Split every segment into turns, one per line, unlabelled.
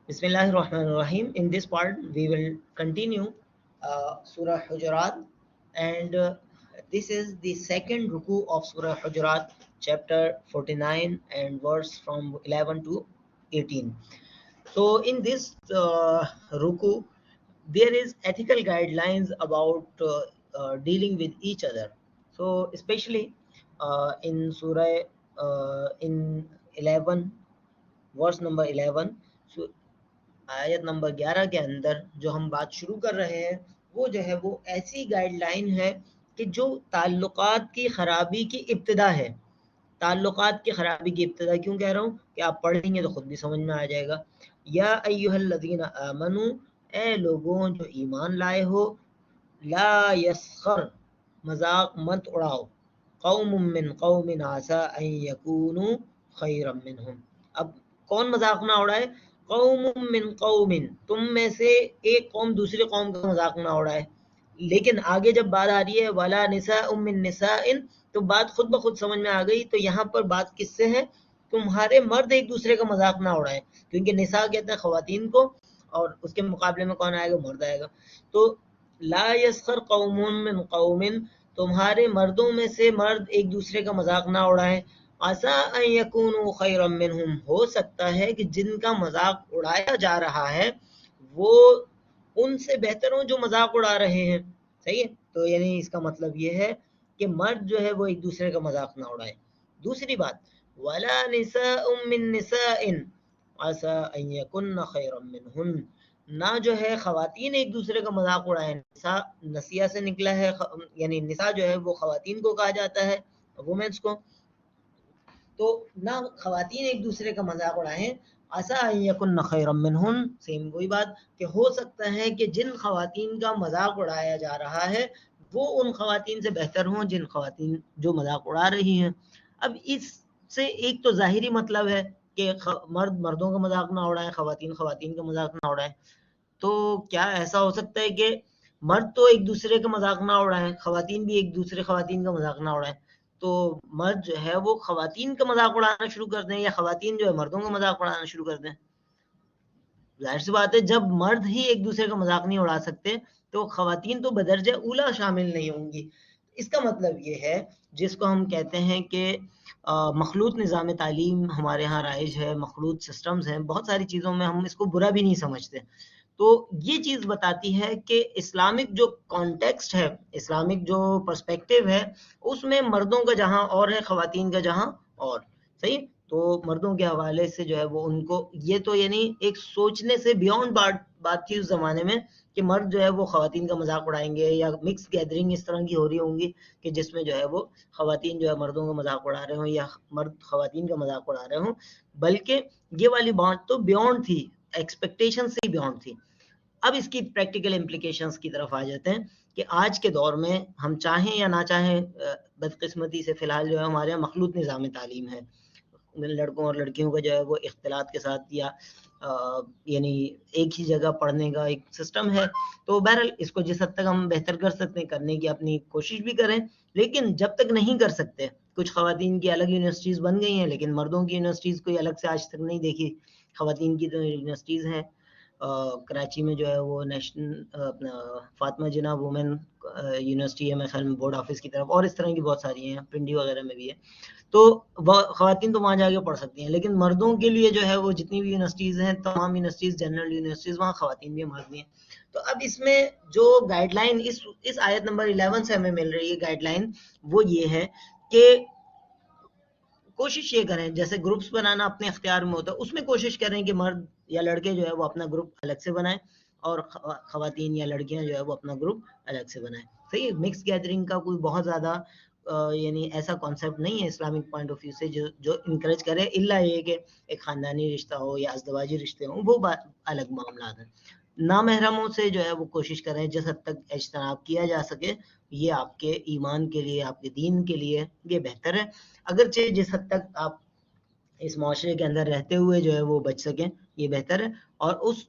Bismillahirrahmanirrahim. In this part, we will continue Surah Hujurat, and this is the second ruku of Surah Hujurat, chapter 49, and verse from 11 to 18. So, in this ruku, there is ethical guidelines about dealing with each other. So, especially in Surah in 11, verse number 11. So, آیت number 11 کے اندر جو ہم بات شروع کر رہے ہیں وہ جو ہے وہ ایسی گائیڈ لائن ہے کہ جو تعلقات کی خرابی کی ابتدا ہے. تعلقات کی خرابی کی ابتدا کیوں کہہ رہا ہوں کہ آپ پڑھیں گے تو خود بھی سمجھ میں آ جائے گا. یا ایھا الذین آمنو، اے لوگوں جو ایمان لائے ہو، لا یسخر، مذاق مت اڑاؤ، قوم من قوم عسى ان یکونوا خیرا منہم. اب کون مذاق نہ اڑائے؟ قوم من قوم، تم میں سے ایک قوم دوسری قوم کا مذاق نہ اڑائے. لیکن آگے جب بات آ رہی ہے ولا نساء من نساء، تو بات خود بخود سمجھ میں آ گئی. تو یہاں پر بات کس سے ہے؟ تمہارے مرد ایک دوسرے کا مذاق نہ اڑائیں، کیونکہ نساء کہتے ہیں خواتین کو، اور اس کے مقابلے میں کون آئے گا؟ مرد آئے گا. تو لا یسخر قوم من قوم، تمہارے مردوں میں سے مرد ایک دوسرے کا مذاق نہ اڑائیں. عسیٰ ان یکونوا خیرا منہم، ہو سکتا ہے کہ جن کا مذاق اڑایا جا رہا ہے وہ ان سے بہتر ہوں جو مذاق اڑا رہے ہیں. صحیح ہے؟ تو یعنی اس کا مطلب یہ ہے کہ مرد جو ہے وہ ایک دوسرے کا مذاق نہ اڑائے. دوسری بات، ولا نساء من نساء عسى ان يكن خيرا منهن، نہ جو ہے خواتین ایک دوسرے کا مذاق اڑائیں. نساء نسیہ سے نکلا ہے، یعنی نساء جو ہے وہ خواتین کو کہا جاتا ہے، وومنس کو. تو نہ خواتین ایک دوسرے کا مذاق اڑائیں. عسیٰ ان یکن خیرا منہن، سیم وہی بات کہ ہو سکتا ہے کہ جن خواتین کا مذاق اڑایا جا رہا ہے وہ ان خواتین سے بہتر ہوں جن خواتین جو مذاق اڑا رہی ہیں. اب اس سے ایک تو ظاہری مطلب ہے کہ مرد مردوں کا مذاق نہ اڑائیں، خواتین خواتین کا مذاق نہ اڑائیں. تو کیا ایسا ہو سکتا ہے کہ مرد تو ایک دوسرے کا مذاق نہ اڑائیں، خواتین بھی ایک دوسرے خواتین کا مذاق نہ اڑائیں؟ تو مرد جو ہے وہ خواتین کا مذاق اڑانا شروع کر دیں، یا خواتین جو ہے مردوں کا مذاق اڑانا شروع کر دیں؟ ظاہر سی بات ہے جب مرد ہی ایک دوسرے کا مذاق نہیں اڑا سکتے تو خواتین تو بدرجہ اولا شامل نہیں ہوں گی. اس کا مطلب یہ ہے، جس کو ہم کہتے ہیں کہ مخلوط نظام تعلیم ہمارے ہاں رائج ہے، مخلوط سسٹمز ہیں، بہت ساری چیزوں میں ہم اس کو برا بھی نہیں سمجھتے. تو یہ چیز بتاتی ہے کہ اسلامک جو کانٹیکسٹ ہے، اسلامک جو پرسپیکٹیو ہے، اس میں مردوں کا جہاں اور ہے، خواتین کا جہاں اور. صحیح؟ تو مردوں کے حوالے سے جو ہے وہ ان کو یہ تو یعنی ایک سوچنے سے بیونڈ بات تھی اس زمانے میں کہ مرد جو ہے وہ خواتین کا مذاق اڑائیں گے، یا مکس گیدرنگ اس طرح کی ہو رہی ہوں گی کہ جس میں جو ہے وہ خواتین جو ہے مردوں کا مذاق اڑا رہے ہوں یا مرد خواتین کا مذاق اڑا رہے ہوں. بلکہ یہ والی بات تو بیونڈ تھی، ایکسپیکٹیشن سے بیونڈ تھی. اب اس کی پریکٹیکل امپلیکیشنز کی طرف آ جاتے ہیں کہ آج کے دور میں ہم چاہیں یا نہ چاہیں، بدقسمتی سے فی الحال جو ہے ہمارے یہاں مخلوط نظام تعلیم ہے. لڑکوں اور لڑکیوں کا جو ہے وہ اختلاط کے ساتھ، یا یعنی ایک ہی جگہ پڑھنے کا ایک سسٹم ہے. تو بہرحال اس کو جس حد تک ہم بہتر کر سکتے ہیں کرنے کی اپنی کوشش بھی کریں، لیکن جب تک نہیں کر سکتے، کچھ خواتین کی الگ یونیورسٹیز بن گئی ہیں لیکن مردوں کی یونیورسٹیز کوئی الگ سے آج تک نہیں دیکھی. خواتین کی جو یونیورسٹیز ہیں، کراچی میں جو ہے وہ نیشنل فاطمہ جناح وومن یونیورسٹی ہے میرے خیال میں بورڈ آفس کی طرف، اور اس طرح کی بہت ساری ہیں، پنڈی وغیرہ میں بھی ہے. تو خواتین تو وہاں جا کے پڑھ سکتی ہیں، لیکن مردوں کے لیے جو ہے وہ جتنی بھی یونیورسٹیز ہیں، تمام یونیورسٹیز جنرل یونیورسٹیز، وہاں خواتین بھی ہیں مرد بھی ہیں. تو اب اس میں جو گائیڈ لائن اس آیت نمبر 11 سے ہمیں مل رہی ہے گائیڈ لائن، وہ یہ ہے کہ کوشش یہ کریں، جیسے گروپس بنانا اپنے اختیار میں ہوتا ہے، اس میں کوشش کریں کہ مرد یا لڑکے جو ہے وہ اپنا گروپ الگ سے بنائیں، اور خواتین یا لڑکیاں جو ہے وہ اپنا گروپ الگ سے بنائیں. صحیح ہے؟ مکس گیدرنگ کا کوئی بہت زیادہ یعنی ایسا کانسیپٹ نہیں ہے اسلامک پوائنٹ آف ویو سے جو انکریج کرے، الا یہ کہ ایک خاندانی رشتہ ہو یا ازدواجی رشتے ہوں، وہ بات الگ معاملات ہیں. نامحرموں سے جو ہے وہ کوشش کریں جس حد تک اجتناب کیا جا سکے، یہ آپ کے ایمان کے لیے، آپ کے دین کے لیے یہ بہتر ہے. اگرچہ جس حد تک آپ اس معاشرے کے اندر رہتے ہوئے جو ہے وہ بچ سکیں یہ بہتر ہے، اور اس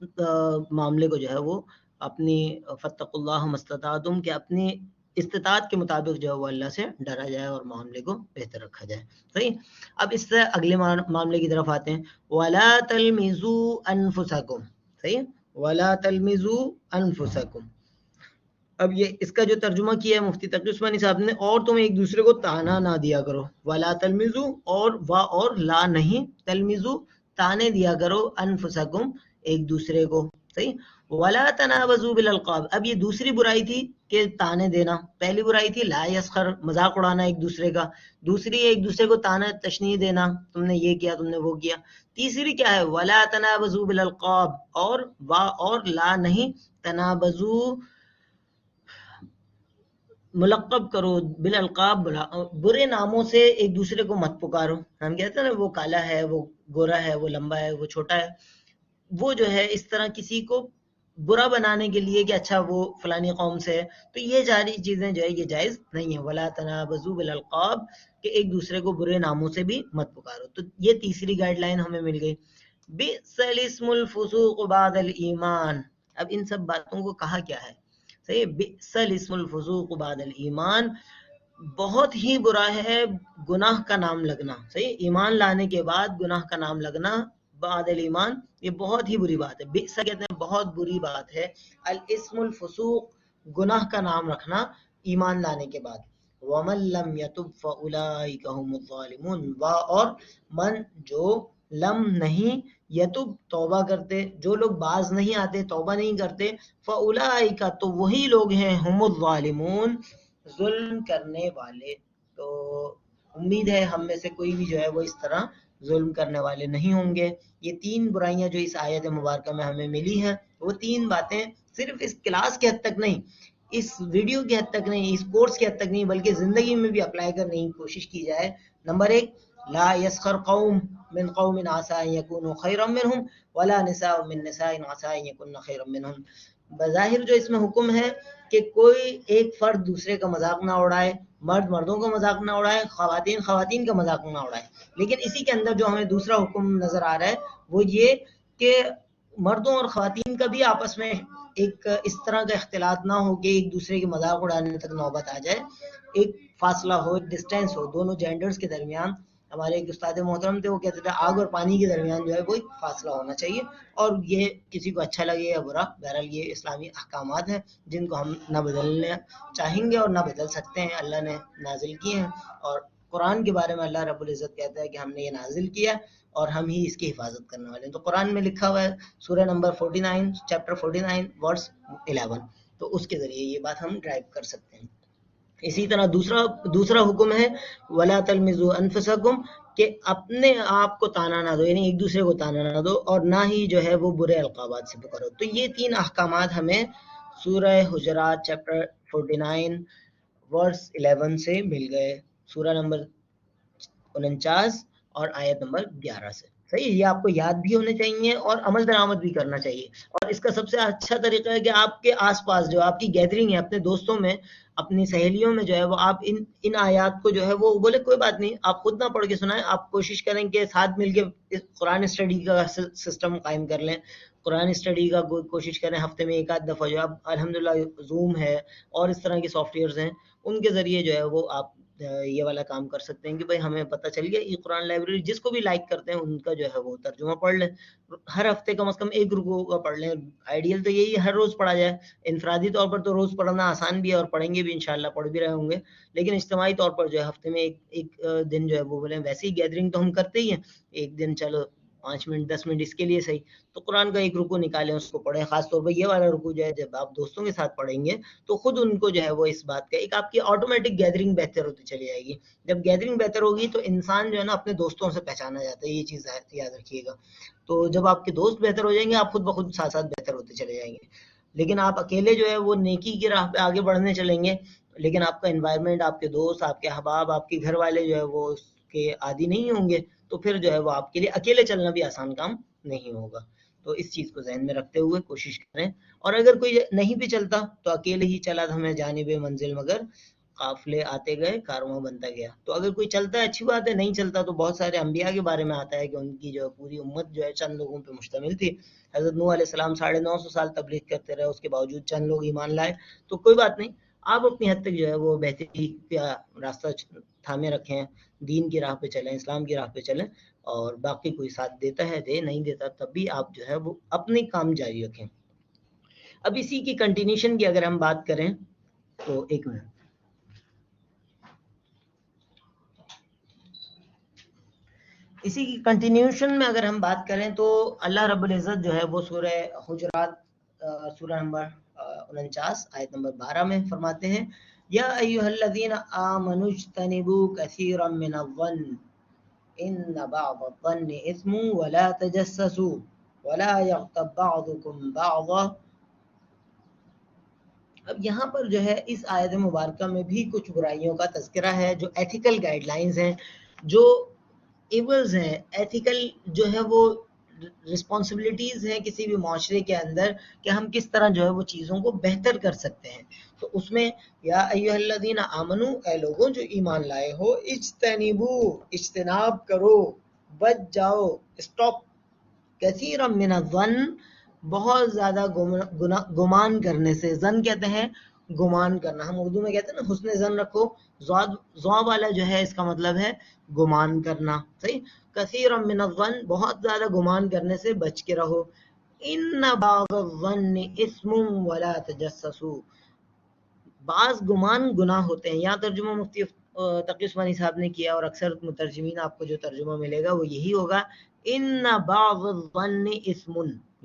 معاملے کو جو ہے وہ اپنی فتقوا اللہ ما استطعتم کہ اپنی استطاعت کے مطابق جو ہے وہ اللہ سے ڈرا جائے اور معاملے کو بہتر رکھا جائے. صحیح. اب اس سے اگلے معاملے کی طرف آتے ہیں. وَلَا تَلْمِزُوا أَنفُسَكُمْ. صحیح. وَلَا تَلْمِزُوا أَنفُسَكُمْ. اب یہ اس کا جو ترجمہ کیا ہے مفتی تقی عثمانی صاحب نے, اور تم ایک دوسرے کو تانا نہ دیا کرو. وَلَا تَلْمِزُوا, اور لا نہیں, تلمزو تانے دیا کرو, انفسکم ایک دوسرے کو. صحیح. وَلَا تَنَابَزُوا بِالْأَلْقَابِ. اب یہ دوسری برائی تھی کہ تانے دینا. پہلی برائی تھی لا یسخر, مذاق اڑانا ایک دوسرے کا. دوسری ایک دوسرے کو تانا تشنیع دینا, تم نے یہ کیا, تم نے وہ کیا. تیسری کیا ہے, وَلَا تَنَابَزُوا بِالْأَلْقَابِ, اور لا نہیں, تنابزو ملقب کرو, بالالقاب برے ناموں سے ایک دوسرے کو مت پکارو. ہم کہتے ہیں نا وہ کالا ہے, وہ گورا ہے, وہ لمبا ہے, وہ چھوٹا ہے, وہ جو ہے اس طرح کسی کو برا بنانے کے لیے کہ اچھا وہ فلانی قوم سے ہے, تو یہ ساری چیزیں جو ہے یہ جائز نہیں ہیں. ولا تنابزوا بالالقاب, کہ ایک دوسرے کو برے ناموں سے بھی مت پکارو. تو یہ تیسری گائیڈ لائن ہمیں مل گئی. بئس الاسم الفسوق بعد الایمان. اب ان سب باتوں کو کہا کیا ہے؟ صحیح. بئس الاسم الفسوق بعد الایمان, بہت ہی برا ہے گناہ کا نام لگنا. صحیح. ایمان لانے کے بعد گناہ کا نام لگنا بعد الایمان, یہ بہت ہی بری بات ہے. بئس کہتے ہیں بہت بری بات ہے. الاسم الفسوق, گناہ کا نام رکھنا ایمان لانے کے بعد. ومن لم يتب فاولئک هم الظالمون. اور من جو لم نہیں, یتب توبہ کرتے, جو لوگ باز نہیں آتے, توبہ نہیں کرتے, فاولئک تو وہی لوگ ہیں, هم الظالمون ظلم کرنے والے. تو امید ہے ہم میں سے کوئی بھی جو ہے وہ اس طرح ظلم کرنے والے نہیں ہوں گے. یہ تین برائیاں جو اس آیت مبارکہ میں ہمیں ملی ہیں, وہ تین باتیں صرف اس کلاس کے حد تک نہیں, اس ویڈیو کی حد تک نہیں, اس کورس کی حد تک نہیں, بلکہ زندگی میں بھی اپلائی کرنے کی کوشش کی جائے. نمبر ایک, لا یسخر قوم من قوم عسى ان يكونوا خيرا منهم ولا نساء من نساء عسى ان يكن خيرا منهم. بظاہر جو اس میں حکم ہے کہ کوئی ایک فرد دوسرے کا مذاق نہ اڑائے, مرد مردوں کا مذاق نہ اڑائے, خواتین خواتین کا مذاق نہ اڑائے. لیکن اسی کے اندر جو ہمیں دوسرا حکم نظر آ رہا ہے وہ یہ کہ مردوں اور خواتین کا بھی آپس میں ایک اس طرح کا اختلاط نہ ہو کہ ایک دوسرے کے مذاق اڑانے تک نوبت آ جائے. ایک فاصلہ ہو, ڈسٹینس ہو دونوں جینڈرز کے درمیان. ہمارے ایک استاد محترم تھے, وہ کہتے تھے آگ اور پانی کے درمیان جو ہے کوئی فاصلہ ہونا چاہیے. اور یہ کسی کو اچھا لگے یا برا, بہرحال یہ اسلامی احکامات ہیں جن کو ہم نہ بدلنے چاہیں گے اور نہ بدل سکتے ہیں. اللہ نے نازل کیے ہیں, اور قرآن کے بارے میں اللہ رب العزت کہتا ہے کہ ہم نے یہ نازل کیا اور ہم ہی اس کی حفاظت کرنے والے ہیں. تو قرآن میں لکھا ہوا ہے سورہ نمبر 49 چیپٹر 49 ورس 11, تو اس کے ذریعے یہ بات ہم ڈرائیو کر سکتے ہیں. اسی طرح دوسرا حکم ہے ولا تلمزوا انفسکم, کہ اپنے آپ کو تانا نہ دو, یعنی ایک دوسرے کو تانا نہ دو, اور نہ ہی جو ہے وہ برے القابات سے پکارو. تو یہ تین احکامات ہمیں سورہ حجرات چیپٹر 49 ورس 11 سے مل گئے, سورہ نمبر 49 اور آیت نمبر 11 سے. صحیح. یہ آپ کو یاد بھی ہونے چاہیے اور عمل درآمد بھی کرنا چاہیے. اور اس کا سب سے اچھا طریقہ ہے کہ آپ کے آس پاس جو آپ کی گیدرنگ ہے, اپنے دوستوں میں, اپنی سہیلیوں میں جو ہے وہ آپ ان آیات کو جو ہے وہ بولے کوئی بات نہیں, آپ خود نہ پڑھ کے سنائیں, آپ کوشش کریں کہ ساتھ مل کے قرآن اسٹڈی کا سسٹم قائم کر لیں. قرآن اسٹڈی کا کوشش کریں ہفتے میں ایک آدھ دفعہ, جو اب الحمدللہ زوم ہے اور اس طرح کے سافٹ ویئرز ہیں, ان کے ذریعے جو ہے وہ آپ یہ والا کام کر سکتے ہیں کہ بھائی ہمیں پتہ چل گیا یہ قرآن لائبریری, جس کو بھی لائک کرتے ہیں ان کا جو ہے وہ ترجمہ پڑھ لیں. ہر ہفتے کم از کم ایک رکوع کا پڑھ لیں. آئیڈیل تو یہی ہے ہر روز پڑھا جائے. انفرادی طور پر تو روز پڑھنا آسان بھی ہے اور پڑھیں گے بھی انشاءاللہ, پڑھ بھی رہے ہوں گے, لیکن اجتماعی طور پر جو ہے ہفتے میں ایک دن جو ہے وہ بولیں, ویسے ہی گیدرنگ تو ہم کرتے ہی ہیں, ایک دن چلو 5 منٹ 10 منٹ اس کے لیے صحیح, تو قرآن کا ایک رکوع نکالیں, اس کو پڑھیں. خاص طور پر یہ والا رکوع جو ہے جب آپ دوستوں کے ساتھ پڑھیں گے تو خود ان کو جو ہے وہ اس بات کا ایک آپ کی آٹومیٹک گیدرنگ بہتر ہوتی چلی جائے گی. جب گیدرنگ بہتر ہوگی تو انسان جو ہے نا اپنے دوستوں سے پہچانا جاتا ہے, یہ چیز یاد رکھیے گا. تو جب آپ کے دوست بہتر ہو جائیں گے آپ خود بخود ساتھ ساتھ بہتر ہوتے چلے جائیں گے. لیکن آپ اکیلے جو ہے وہ نیکی کی راہ پہ آگے بڑھنے چلیں گے, لیکن آپ کا انوائرمنٹ, آپ کے دوست, آپ کے احباب, آپ کے گھر والے جو ہے وہ اس کے عادی نہیں ہوں گے, تو پھر جو ہے وہ آپ کے لیے اکیلے چلنا بھی آسان کام نہیں ہوگا. تو اس چیز کو ذہن میں رکھتے ہوئے کوشش کریں. اور اگر کوئی نہیں بھی چلتا تو اکیلے ہی چلا ہمیں جانب منزل مگر قافلے آتے گئے کارواں بنتا گیا. تو اگر کوئی چلتا ہے اچھی بات ہے, نہیں چلتا تو بہت سارے انبیاء کے بارے میں آتا ہے کہ ان کی جو پوری امت جو ہے چند لوگوں پہ مشتمل تھی. حضرت نوح علیہ السلام 950 سال تبلیغ کرتے رہے, اس کے باوجود چند لوگ ایمان لائے. تو کوئی بات نہیں, آپ اپنی حد تک جو ہے وہ بہتری کا راستہ تھامے رکھیں، دین کی راہ پہ چلیں، اسلام کی راہ پہ چلیں، اور باقی کوئی ساتھ دیتا ہے دے، نہیں دیتا تب بھی آپ جو ہے وہ اپنے کام جاری رکھیں۔ اب اسی کی کنٹینیوشن کی اگر ہم بات کریں تو ایک منٹ، اسی کی کنٹینیوشن میں اگر ہم بات کریں تو اللہ رب العزت جو ہے وہ سورہ حجرات سورہ نمبر 49 آیت نمبر 12 میں فرماتے ہیں، یا ایھا الذین آمنوا اجتنبوا کثیرا من الظن ان بعض الظن اثم ولا تجسسوا ولا یغتب بعضکم بعضا۔ اب یہاں پر جو ہے اس آیت مبارکہ میں بھی کچھ برائیوں کا تذکرہ ہے، جو ایتھیکل گائیڈ لائنز ہیں، جو ایولز ہیں، ایتھیکل جو ہے وہ رسپانسبلٹیز ہیں کسی بھی معاشرے کے اندر، کہ ہم کس طرح جو ہے وہ چیزوں کو بہتر کر سکتے ہیں۔ تو اس میں یا ایھا الذین آمنو، اے لوگوں جو ایمان لائے ہو، اجتنبو، اجتناب کرو، بچ جاؤ، اسٹاپ، کثیرا من الظن، بہت زیادہ گمان کرنے سے۔ ظن کہتے ہیں گمان کرنا، ہم اردو میں کہتے ہیں نا حسن ظن رکھو، ضاد والا جو ہے اس کا مطلب ہے گمان کرنا، صحیح۔ کثیرا من الظن، بہت زیادہ گمان کرنے سے بچ کے رہو۔ ان بعض الظن اثم ولا تجسسوا، بعض گمان گناہ ہوتے ہیں۔ یہاں ترجمہ مفتی تقی عثمانی صاحب نے کیا، اور اکثر مترجمین آپ کو جو ترجمہ ملے گا وہ یہی ہوگا، ان بعض الظن اثم،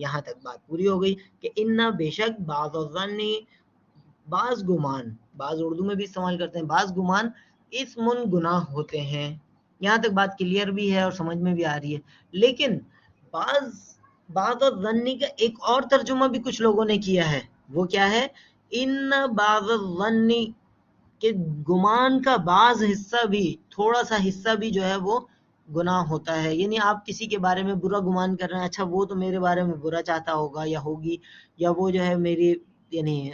یہاں تک بات پوری ہو گئی کہ ان بے شک بعض الظن، بعض گمان، بعض اردو میں بھی استعمال کرتے ہیں، بعض گمان اثم، گناہ ہوتے ہیں۔ یہاں تک بات کلیئر بھی ہے اور سمجھ میں بھی آ رہی ہے۔ لیکن بعض الظن کا ایک اور ترجمہ بھی کچھ لوگوں نے کیا ہے، وہ کیا ہے، ان بعض الظن، کہ گمان کا بعض حصہ بھی، تھوڑا سا حصہ بھی جو ہے وہ گناہ ہوتا ہے۔ یعنی آپ کسی کے بارے میں برا گمان کر رہے ہیں، اچھا وہ تو میرے بارے میں برا چاہتا ہوگا یا ہوگی، یا وہ جو ہے میری، یعنی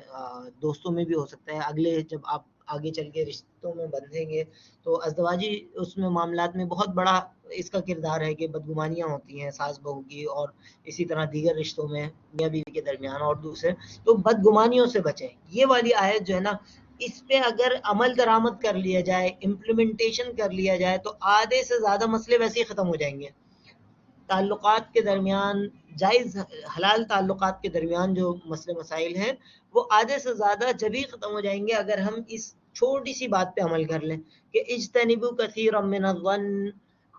دوستوں میں بھی ہو سکتا ہے، اگلے جب آپ آگے چل کے رشتوں میں بندھیں گے تو ازدواجی اس میں معاملات میں بہت بڑا اس کا کردار ہے کہ بدگمانیاں ہوتی ہیں ساس بہو کی، اور اسی طرح دیگر رشتوں میں میاں بیوی کے درمیان اور دوسرے، تو بدگمانیوں سے بچیں۔ یہ والی آیت جو ہے نا، اس پہ اگر عمل درآمد کر لیا جائے، امپلیمنٹیشن کر لیا جائے، تو آدھے سے زیادہ مسئلے ویسے ہی ختم ہو جائیں گے۔ تعلقات کے درمیان، جائز حلال تعلقات کے درمیان جو مسئلے مسائل ہیں، وہ آدھے سے زیادہ جبھی ختم ہو جائیں گے اگر ہم اس چھوٹی سی بات پہ عمل کر لیں کہ اجتنبوا کثیرا من الظن،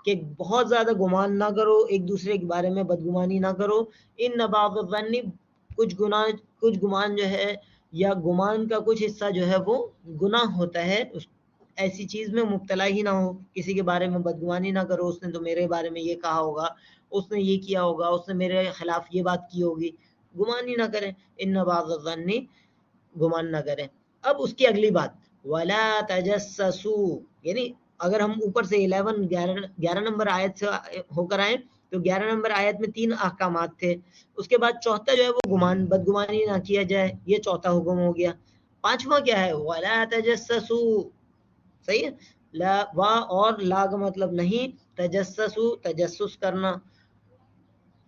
کہ بہت زیادہ گمان نہ کرو، ایک دوسرے کے بارے میں بدگمانی نہ کرو۔ ان بعض الظن، کچھ گمان جو ہے یا گمان کا کچھ حصہ جو ہے وہ گناہ ہوتا ہے۔ ایسی چیز میں مبتلا ہی نہ ہو، کسی کے بارے میں بدگمانی نہ کرو، اس نے تو میرے بارے میں یہ کہا ہوگا، اس نے یہ کیا ہوگا، اس نے میرے خلاف یہ بات کی ہوگی، گمان ہی نہ کریں۔ ان بعض الظن، گمان نہ کریں۔ اب اس کی اگلی بات، ولا تجسسوا، یعنی اگر ہم اوپر سے 11 نمبر آیت سے ہو کر آئیں تو 11 نمبر آیت میں 3 احکامات تھے، اس کے بعد چوتھا جو ہے وہ بدگمانی نہ کیا جائے، یہ چوتھا حکم ہو گیا۔ پانچواں کیا ہے، ولا تجسسوا، صحیح ہے، لا وا اور لا کا مطلب نہیں، تجسسوا، تجسس کرنا،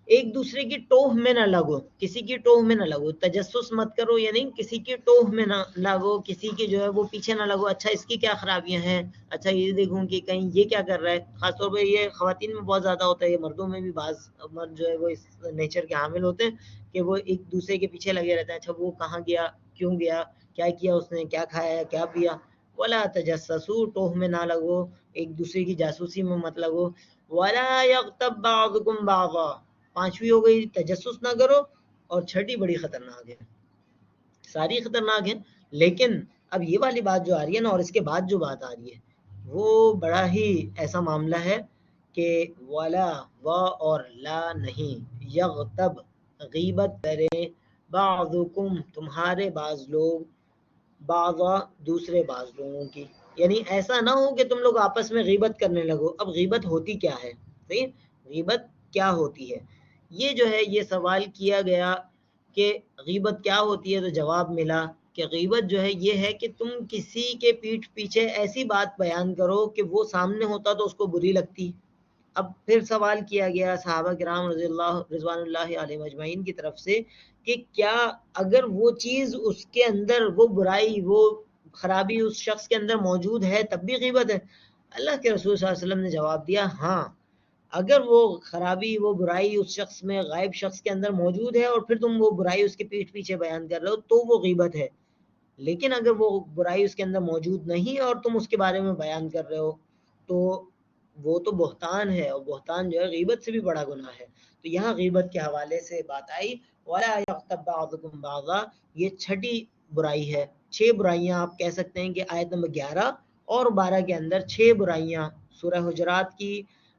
ایک دوسرے کی ٹوہ میں نہ لگو، کسی کی ٹوہ میں نہ لگو، تجسس مت کرو، یعنی کسی کی ٹوہ میں نہ لگو، کسی کی جو ہے وہ پیچھے نہ لگو، اچھا اس کی کیا خرابیاں ہیں، اچھا یہ دیکھوں کہ کہیں یہ کیا کر رہا ہے۔ خاص طور پہ یہ خواتین میں بہت زیادہ ہوتا ہے، یہ مردوں میں بھی بعض مرد جو ہے وہ اس نیچر کے حامل ہوتے ہیں کہ وہ ایک دوسرے کے پیچھے لگے رہتے ہیں، اچھا وہ کہاں گیا، کیوں گیا، کیا کیا اس نے، کیا کھایا، کیا پیا۔ ولا تجسسوا، ٹوہ میں نہ لگو، ایک دوسرے کی جاسوسی میں مت لگو۔ ولا یغتب بعضکم بعضا، پانچویں ہو گئی تجسس نہ کرو، اور چھٹی بڑی خطرناک ہے، ساری خطرناک ہے، لیکن اب یہ والی بات جو آ رہی ہے نا، اور اس کے بعد جو بات آ رہی ہے وہ بڑا ہی ایسا معاملہ ہے کہ ولا، و اور لا نہیں، یغتب، غیبت کریں، بعضکم، تمہارے بعض لوگ، بعضا، دوسرے بعض لوگوں کی، یعنی ایسا نہ ہو کہ تم لوگ آپس میں غیبت کرنے لگو۔ اب غیبت ہوتی کیا ہے، صحیح، غیبت کیا ہوتی ہے، یہ جو ہے یہ سوال کیا گیا کہ غیبت کیا ہوتی ہے، تو جواب ملا کہ غیبت جو ہے یہ ہے کہ تم کسی کے پیٹھ پیچھے ایسی بات بیان کرو کہ وہ سامنے ہوتا تو اس کو بری لگتی۔ اب پھر سوال کیا گیا صحابہ کرام رضوان اللہ علیہ اجمعین کی طرف سے کہ کیا اگر وہ چیز اس کے اندر وہ برائی، وہ خرابی اس شخص کے اندر موجود ہے تب بھی غیبت ہے؟ اللہ کے رسول صلی اللہ علیہ وسلم نے جواب دیا ہاں، اگر وہ خرابی وہ برائی اس شخص میں غائب شخص کے اندر موجود ہے اور پھر تم وہ برائی اس کے پیٹھ پیچھے بیان کر رہے ہو تو وہ غیبت ہے، لیکن اگر وہ برائی اس کے اندر موجود نہیں اور تم اس کے بارے میں بیان کر رہے ہو تو وہ تو بہتان ہے، اور بہتان جو ہے غیبت سے بھی بڑا گناہ ہے۔ تو یہاں غیبت کے حوالے سے بات آئی وَلَا يَغْتَبْ بَعْضُكُمْ بَعْضًا، یہ چھٹی برائی ہے۔ 6 برائیاں آپ کہہ سکتے ہیں کہ آیت نمبر 11 اور 12 کے اندر 6 برائیاں سورہ حجرات کی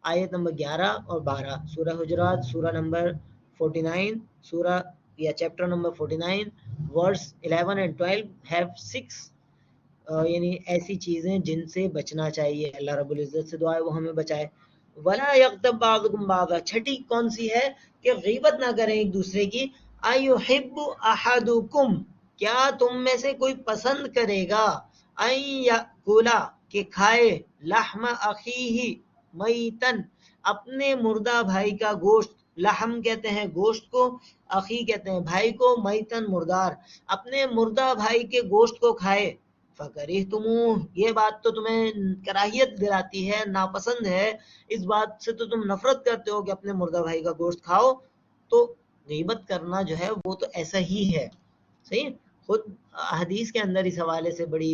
آیت نمبر 11 اور 12، سورہ حجرات سورہ نمبر 49، سورہ یا chapter number 49 verse 11 and 12 have 6 یعنی ایسی چیزیں جن سے بچنا چاہیے، اللہ رب العزت سے دعا ہے وہ ہمیں بچائے۔ وَلَا يَغْتَبْ بَعْضُكُمْ بَعْضًا، چھٹی کون سی ہے کہ غیبت نہ کریں ایک دوسرے کی۔ أَيُحِبُّ أَحَدُكُمْ، کیا تم میں سے کوئی پسند کرے گا، أَن يَأْكُلَ کہ کھائے، لحم أَخِيهِ میتن اپنے مردہ بھائی کا گوشت، لحم کہتے ہیں گوشت کو، اخی کہتے ہیں بھائی کو، میتن مردار، اپنے مردہ بھائی کے گوشت کو کھائے، فَكَرِهْتُمُوهُ یہ بات تو تمہیں کراہیت دلاتی ہے، ناپسند ہے، اس بات سے تو تم نفرت کرتے ہو کہ اپنے مردہ بھائی کا گوشت کھاؤ، تو غیبت کرنا جو ہے وہ تو ایسا ہی ہے، صحیح۔ خود حدیث کے اندر اس حوالے سے بڑی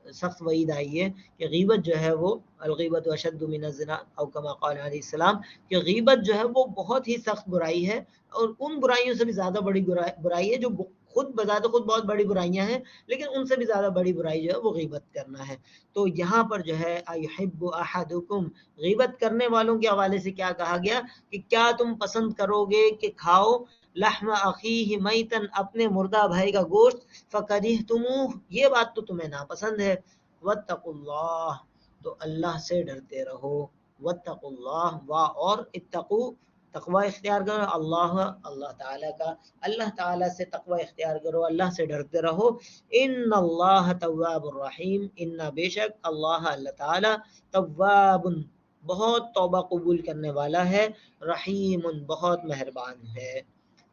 سخت وعید آئی ہے کہ غیبت جو ہے وہ الغیبت اشد من الزنا او کما قال علیہ السلام، کہ غیبت جو ہے وہ بہت ہی سخت برائی ہے، اور ان برائیوں سے بھی زیادہ بڑی برائی ہے جو خود بذات خود بہت بڑی برائیاں ہیں، لیکن ان سے بھی زیادہ بڑی برائی جو ہے وہ غیبت کرنا ہے۔ تو یہاں پر جو ہے ایحب احدکم، غیبت کرنے والوں کے حوالے سے کیا کہا گیا کہ کیا تم پسند کرو گے کہ کھاؤ لحم اخیہ میتن اپنے مردہ بھائی کا گوشت، فکرہتموہ یہ بات تو تمہیں ناپسند ہے، واتقوا اللہ تو اللہ سے ڈرتے رہو، واتقوا اللہ وا اور اتقو تقوی اختیار کرو، اللہ تعالیٰ کا، اللہ تعالیٰ سے تقوی اختیار کرو، اللہ سے ڈرتے رہو، ان اللہ تواب الرحیم، ان بے شک اللہ تعالیٰ تواب بہت توبہ قبول کرنے والا ہے، رحیم بہت مہربان ہے۔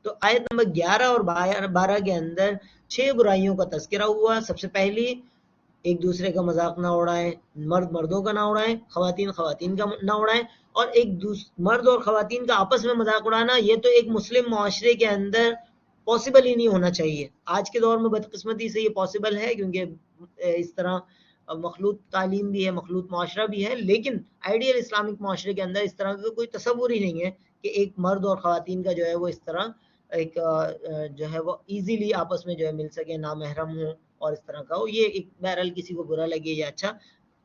تو آیت نمبر 11 اور 12 کے اندر 6 برائیوں کا تذکرہ ہوا۔ سب سے پہلی ایک دوسرے کا مذاق نہ اڑائیں، مرد مردوں کا نہ اڑائیں، خواتین خواتین کا نہ اڑائیں، اور مرد اور خواتین کا آپس میں مذاق اڑانا یہ تو ایک مسلم معاشرے کے اندر پاسبل ہی نہیں ہونا چاہیے۔ آج کے دور میں بدقسمتی سے یہ پاسبل ہے کیونکہ اس طرح مخلوط تعلیم بھی ہے، مخلوط معاشرہ بھی ہے، لیکن آئیڈیل اسلامک معاشرے کے اندر اس طرح کا کوئی تصور ہی نہیں ہے کہ ایک مرد اور خواتین کا جو ہے وہ اس طرح ایک جو ہے وہ ایزیلی آپس میں جو ہے مل سکے، نامحرم ہوں اور اس طرح کا ہو، یہ ایک بہرحال کسی کو برا لگے یا اچھا۔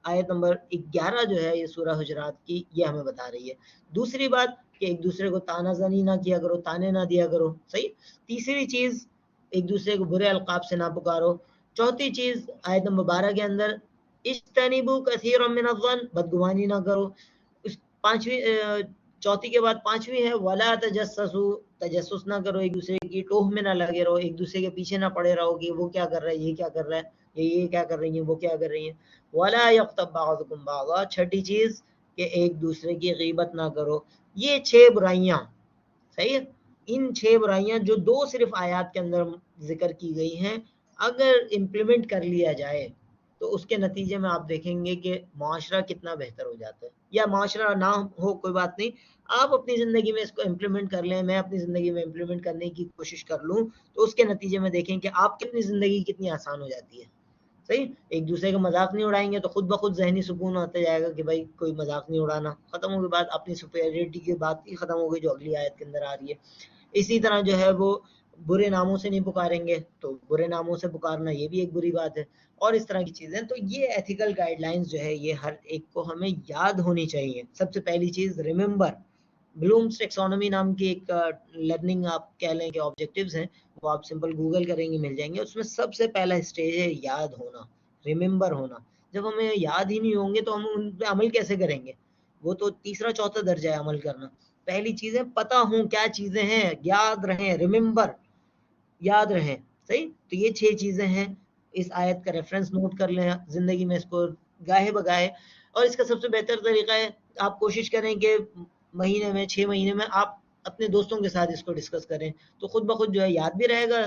آیت نمبر 11 جو ہے یہ سورہ حجرات کی یہ ہمیں بتا رہی ہے۔ دوسری بات کہ ایک دوسرے کو تانا زنی نہ کیا کرو، تانے نہ دیا کرو، صحیح۔ تیسری چیز ایک دوسرے کو برے القاب سے نہ پکارو۔ چوتھی چیز آیت نمبر 12 کے اندر اجتنبوا کثیرا من الظن، بدگمانی نہ کرو۔ چوتھی کے بعد پانچویں ہے ولا تجسسوا، تجسس نہ کرو، ایک دوسرے کی ٹوہ میں نہ لگے رہو، ایک دوسرے کے پیچھے نہ پڑے رہو کہ وہ کیا کر رہا ہے، یہ کیا کر رہا ہے، یہ کیا کر رہی ہیں، وہ کیا کر رہی ہیں۔ ولا یغتب بعضکم بعضا، چھٹی چیز کہ ایک دوسرے کی غیبت نہ کرو۔ یہ 6 برائیاں، صحیح، ان 6 برائیاں جو دو صرف آیات کے اندر ذکر کی گئی ہیں، اگر امپلیمنٹ کر لیا جائے تو اس کے نتیجے میں آپ دیکھیں گے کہ معاشرہ کتنا بہتر ہو جاتا ہے، یا معاشرہ نہ ہو کوئی بات نہیں، آپ اپنی زندگی میں اس کو امپلیمنٹ کر لیں، میں اپنی زندگی میں امپلیمنٹ کرنے کی کوشش کر لوں، تو اس کے نتیجے میں دیکھیں کہ آپ کی اپنی زندگی کتنی آسان ہو جاتی ہے، صحیح۔ ایک دوسرے کا مذاق نہیں اڑائیں گے تو خود بخود ذہنی سکون آتا جائے گا کہ بھائی کوئی مذاق نہیں اڑانا، ختم ہو گئی بات، اپنی سپیریٹی کی بات ہی ختم ہو گئی جو اگلی آیت کے اندر آ رہی ہے۔ اسی طرح جو ہے وہ برے ناموں سے نہیں پکاریں گے، تو برے ناموں سے پکارنا یہ بھی ایک بری بات ہے، اور اس طرح کی چیزیں۔ تو یہ ایتھیکل گائیڈ لائنز جو ہے یہ ہر ایک کو ہمیں یاد ہونی چاہیے۔ سب سے پہلی چیز ریممبر، بلومز ٹیکسونومی نام کی ایک لرننگ آپ کہہ لیں کہ آبجیکٹیوز ہیں، وہ آپ سمپل گوگل کریں گے مل جائیں گے، اس میں سب سے پہلا اسٹیج ہے یاد ہونا، ریممبر ہونا۔ جب ہمیں یاد ہی نہیں ہوں گے تو ہم ان پہ عمل کیسے کریں گے، وہ تو تیسرا چوتھا درجہ ہے عمل کرنا۔ پہلی چیز ہے پتہ ہوں کیا چیزیں ہیں، یاد رہیں، ریممبر، یاد رہیں، صحیح۔ تو یہ 6 چیزیں ہیں، اس آیت کا ریفرنس نوٹ کر لیں زندگی میں، اس کو گاہے بگاہے، اور اس کا سب سے بہتر طریقہ ہے آپ کوشش کریں کہ مہینے میں 6 مہینے میں آپ اپنے دوستوں کے ساتھ اس کو ڈسکس کریں، تو خود بخود جو ہے یاد بھی رہے گا،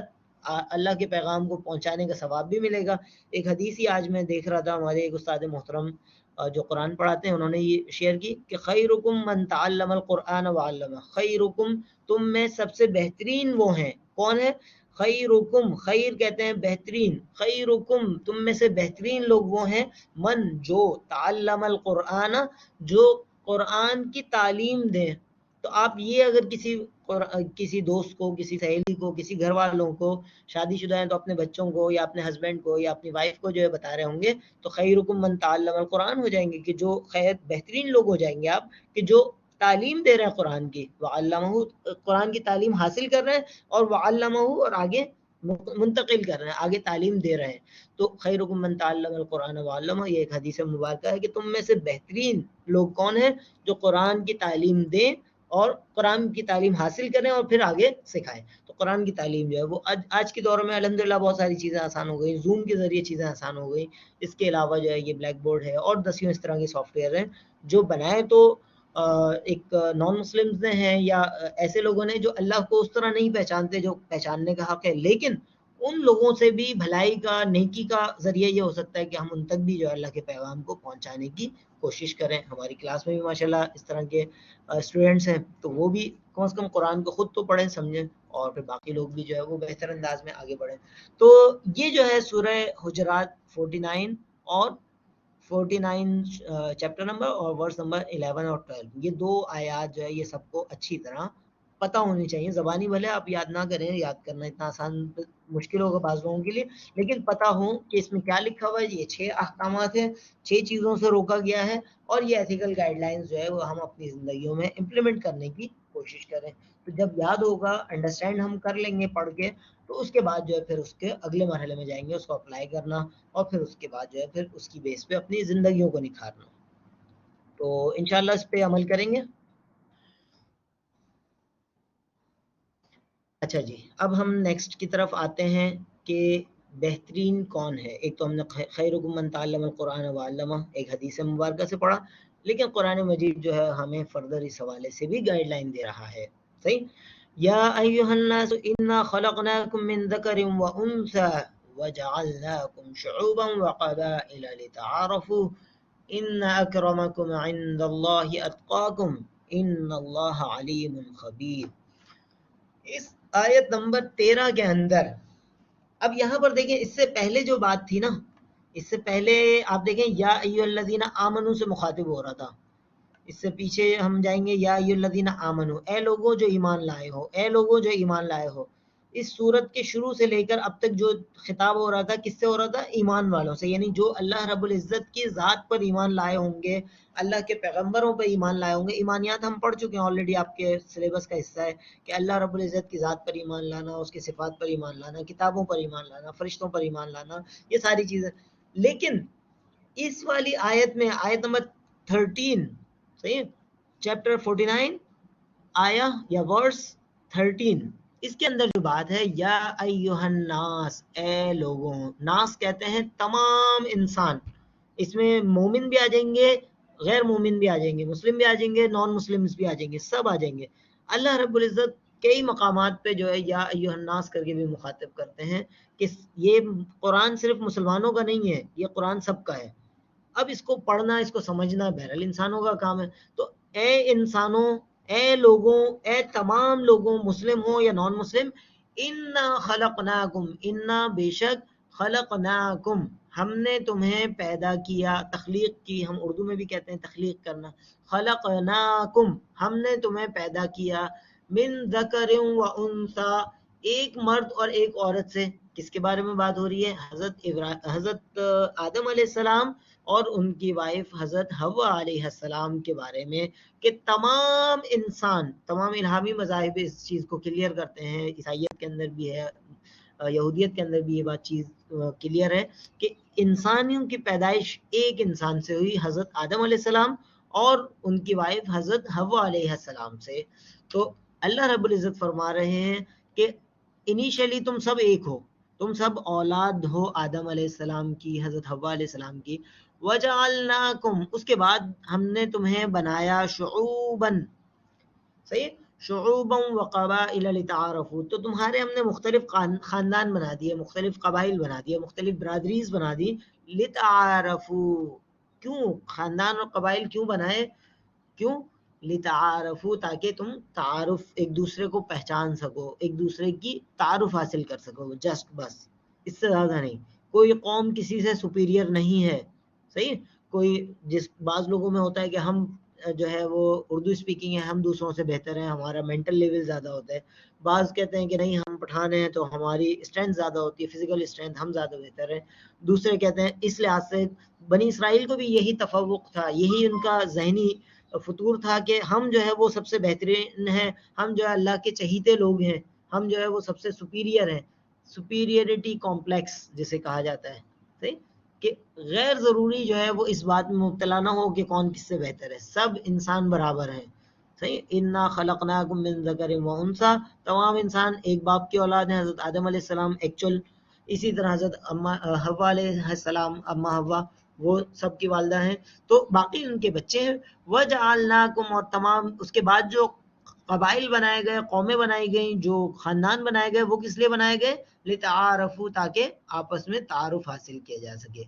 اللہ کے پیغام کو پہنچانے کا ثواب بھی ملے گا. ایک حدیث ہی آج میں دیکھ رہا تھا، ہمارے ایک استاد محترم جو قرآن پڑھاتے ہیں، انہوں نے یہ شیئر کی کہ خیرکم من تعلم القرآن وعلمہ، خیرکم تم میں سب سے بہترین وہ ہیں. کون ہے؟ خیرکم، خیر کہتے ہیں بہترین، خیرکم تم میں سے بہترین لوگ وہ ہیں من جو تعلم القرآن جو قرآن کی تعلیم دیں. تو آپ یہ اگر کسی دوست کو، کسی سہیلی کو، کسی گھر والوں کو، شادی شدہ ہیں تو اپنے بچوں کو یا اپنے ہسبینڈ کو یا اپنی وائف کو جو ہے بتا رہے ہوں گے تو خیرکم من تعلم القرآن ہو جائیں گے، کہ جو خیر بہترین لوگ ہو جائیں گے آپ، کہ جو تعلیم دے رہے ہیں قرآن کی، وعلمہ قرآن کی تعلیم حاصل کر رہے ہیں، اور وعلمہ اور آگے منتقل کر رہے ہیں، آگے تعلیم دے رہے ہیں. تو خیرکم من تعلم القرآن وعلمہ، یہ ایک حدیث مبارکہ ہے کہ تم میں سے بہترین لوگ کون ہیں؟ جو قرآن کی تعلیم دیں اور قرآن کی تعلیم حاصل کریں اور پھر آگے سکھائیں. تو قرآن کی تعلیم جو ہے وہ آج کے دور میں الحمدللہ بہت ساری چیزیں آسان ہو گئی، زوم کے ذریعے چیزیں آسان ہو گئی. اس کے علاوہ جو ہے یہ بلیک بورڈ ہے اور دسیوں اس طرح کے سافٹ ویئر ہیں جو بنائے تو ایک نان مسلمز نے ہیں یا ایسے لوگوں نے جو اللہ کو اس طرح نہیں پہچانتے جو پہچاننے کا حق ہے، لیکن ان لوگوں سے بھی بھلائی کا، نیکی کا ذریعہ یہ ہو سکتا ہے کہ ہم ان تک بھی جو ہے اللہ کے پیغام کو پہنچانے کی کوشش کریں. ہماری کلاس میں بھی ماشاءاللہ اس طرح کے اسٹوڈنٹس ہیں، تو وہ بھی کم از کم قرآن کو خود تو پڑھیں سمجھیں، اور پھر باقی لوگ بھی جو ہے وہ بہتر انداز میں آگے بڑھیں. تو یہ جو ہے سورہ حجرات 49 اور 49 چیپٹر نمبر اور ورس نمبر 11 اور 12، یہ دو آیات جو ہے یہ سب کو اچھی طرح پتہ ہونی چاہیے. زبانی بھلے آپ یاد نہ کریں، یاد کرنا اتنا آسان مشکل ہوگا بعض لوگوں کے لیے، لیکن پتہ ہو کہ اس میں کیا لکھا ہوا ہے. یہ 6 احکامات ہیں، 6 چیزوں سے روکا گیا ہے، اور یہ ایتھیکل گائیڈ لائنز جو ہے وہ ہم اپنی زندگیوں میں امپلیمنٹ کرنے کی کوشش کریں. تو جب یاد ہوگا، انڈرسٹینڈ ہم کر لیں گے پڑھ کے، تو اس کے بعد جو ہے پھر اس کے اگلے مرحلے میں جائیں گے، اس کو اپلائی کرنا، اور پھر اس کے بعد جو ہے پھر اس کی بیس پہ اپنی زندگیوں کو نکھارنا. تو انشاءاللہ اس پہ عمل کریں گے. اچھا جی، اب ہم نیکسٹ کی طرف آتے ہیں کہ بہترین کون ہے. ایک تو ہم نے خیرکم من تعلم القرآن وعلمہ ایک حدیث مبارکہ سے پڑھا، لیکن قرآن مجید جو ہے ہمیں فردر اس حوالے سے بھی گائیڈ لائن دے رہا ہے. صحیح. یا ایھا الناس انا خلقناکم من ذکر وانثی وجعلناکم شعوبا وقبائل لتعارفوا ان اکرمکم عند اللہ اتقاکم ان اللہ علیم خبیر. اس آیت نمبر 13 کے اندر اب یہاں پر دیکھیں، اس سے پہلے جو بات تھی نا، اس سے پہلے آپ دیکھیں یا ایھا الذین آمنو سے مخاطب ہو رہا تھا. اس سے پیچھے ہم جائیں گے یا ایھا الذین آمنو، اے لوگوں جو ایمان لائے ہو، اے لوگوں جو ایمان لائے ہو. اس صورت کے شروع سے لے کر اب تک جو خطاب ہو رہا تھا کس سے ہو رہا تھا؟ ایمان والوں سے، یعنی جو اللہ رب العزت کی ذات پر ایمان لائے ہوں گے، اللہ کے پیغمبروں پر ایمان لائے ہوں گے. ایمانیات ہم پڑھ چکے ہیں آلریڈی، آپ کے سلیبس کا حصہ ہے کہ اللہ رب العزت کی ذات پر ایمان لانا، اس کی صفات پر ایمان لانا، کتابوں پر ایمان لانا، فرشتوں پر ایمان لانا، یہ ساری چیزیں. لیکن اس والی آیت میں، آیت نمبر 13، صحیح، چیپٹر 49 آیا یا ورس 13، اس کے اندر جو بات ہے یا ایھا الناس، اے لوگوں. ناس کہتے ہیں تمام انسان، اس میں مومن بھی آ جائیں گے، غیر مومن بھی آ جائیں گے، مسلم بھی آ جائیں گے، نان مسلمز بھی آ جائیں گے، سب آ جائیں گے. اللہ رب العزت کئی مقامات پہ جو ہے یا ایھا الناس کر کے بھی مخاطب کرتے ہیں کہ یہ قرآن صرف مسلمانوں کا نہیں ہے، یہ قرآن سب کا ہے. اب اس کو پڑھنا، اس کو سمجھنا بہرحال انسانوں کا کام ہے. تو اے انسانوں، اے لوگوں، اے تمام لوگوں، مسلم ہوں یا نان مسلم، انا خلقناکم، انا بے شک، خلقناکم ہم نے تمہیں پیدا کیا. تخلیق کی ہم اردو میں بھی کہتے ہیں تخلیق کرنا. خلقناکم ہم نے تمہیں پیدا کیا، من ذکر و انثی ایک مرد اور ایک عورت سے. کس کے بارے میں بات ہو رہی ہے؟ حضرت آدم علیہ السلام اور ان کی وائف حضرت حوا علیہ السلام کے بارے میں، کہ تمام انسان، تمام الہامی مذاہب اس چیز کو کلیئر کرتے ہیں. عیسائیت کے اندر بھی ہے، یہودیت کے اندر بھی یہ بات چیز کلیئر ہے کہ انسانیوں کی پیدائش ایک انسان سے ہوئی، حضرت آدم علیہ السلام اور ان کی وائف حضرت حوا علیہ السلام سے. تو اللہ رب العزت فرما رہے ہیں کہ انیشلی تم سب ایک ہو، تم سب اولاد ہو آدم علیہ السلام کی، حضرت حوا علیہ السلام کی. وجعلناکم اس کے بعد ہم نے تمہیں بنایا شعوباً، صحیح، شعوبا وقبائل لتعارفوا، تو تمہارے ہم نے مختلف خاندان بنا دیے، مختلف قبائل بنا دیے، مختلف برادریز بنا دی، لتعارفوا، کیوں خاندان اور قبائل کیوں بنائے؟ کیوں؟ لتعارفوا، تاکہ تم تعارف ایک دوسرے کو پہچان سکو، ایک دوسرے کی تعارف حاصل کر سکو، جسٹ بس، اس سے زیادہ نہیں۔ کوئی قوم کسی سے سپیریئر نہیں ہے، صحیح؟ کوئی جس بعض لوگوں میں ہوتا ہے کہ ہم جو ہے وہ اردو اسپیکنگ ہے، ہم دوسروں سے بہتر ہیں، ہمارا مینٹل لیول زیادہ ہوتا ہے۔ بعض کہتے ہیں کہ نہیں ہم پٹھان ہیں تو ہماری اسٹرینتھ زیادہ ہوتی ہے، فزیکل اسٹرینتھ ہم زیادہ بہتر ہیں۔ دوسرے کہتے ہیں اس لحاظ سے بنی اسرائیل کو بھی یہی تفوق تھا، یہی ان کا ذہنی فطور تھا کہ ہم جو ہے وہ سب سے بہترین ہیں، ہم جو ہے اللہ کے چہیتے لوگ ہیں، ہم جو ہے وہ سب سے سپیریئر ہیں، سپیریئرٹی کمپلیکس جسے کہا جاتا ہے، صحیح؟ کہ غیر ضروری جو ہے وہ اس بات میں مبتلا نہ ہو کہ کون کس سے بہتر ہے، سب انسان برابر ہیں، صحیح؟ انا خلقناکم من ذکر و انثی، تمام انسان ایک باپ کی اولاد ہیں، حضرت آدم علیہ السلام ایکچوئل، اسی طرح حضرت حوا علیہ السلام، اما حوا وہ سب کی والدہ ہیں، تو باقی ان کے بچے ہیں۔ وجعلناکم، اور تمام اس کے بعد جو قبائل بنائے گئے، قومیں بنائی گئیں، جو خاندان بنائے گئے، وہ کس لیے بنائے گئے؟ لتعارفوا، تاکہ آپس میں تعارف حاصل کیا جا سکے۔